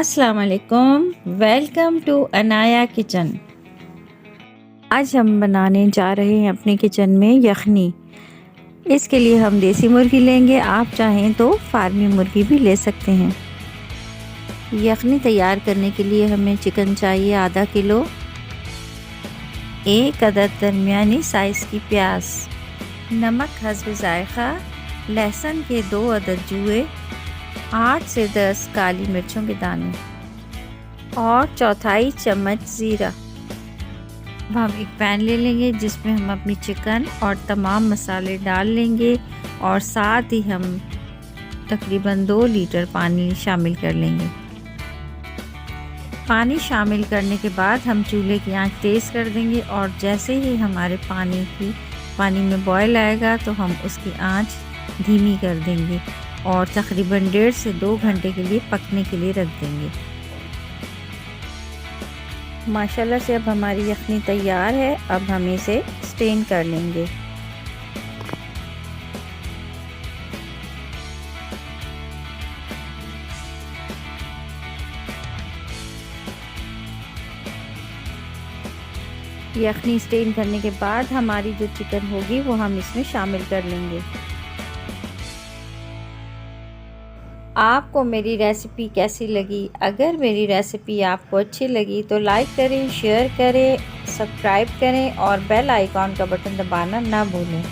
अस्सलाम वालेकुम, welcome to Anaya kitchen. आज हम बनाने जा रहे हैं अपने किचन में यखनी। इसके लिए हम देसी मुर्गी लेंगे, आप चाहें तो फार्मी मुर्गी भी ले सकते हैं। यखनी तैयार करने के लिए हमें चिकन चाहिए आधा किलो, एक अदद दरमियानी साइज़ की प्याज, नमक हस्ब जायका, लहसुन के 2 अदद जूए, 8 से 10 काली मिर्चों के दाने और चौथाई चम्मच ज़ीरा। अब हम एक पैन ले लेंगे जिसमें हम अपनी चिकन और तमाम मसाले डाल लेंगे और साथ ही हम तकरीबन 2 लीटर पानी शामिल कर लेंगे। पानी शामिल करने के बाद हम चूल्हे की आंच तेज़ कर देंगे और जैसे ही हमारे पानी में बॉयल आएगा तो हम उसकी आंच धीमी कर देंगे और तकरीबन 1.5 से 2 घंटे के लिए पकने के लिए रख देंगे। माशाल्लाह से अब हमारी यखनी तैयार है। अब हम इसे स्टेन कर लेंगे। यखनी स्टेन करने के बाद हमारी जो चिकन होगी वो हम इसमें शामिल कर लेंगे। आपको मेरी रेसिपी कैसी लगी? अगर मेरी रेसिपी आपको अच्छी लगी तो लाइक करें, शेयर करें, सब्सक्राइब करें और बेल आइकॉन का बटन दबाना ना भूलें।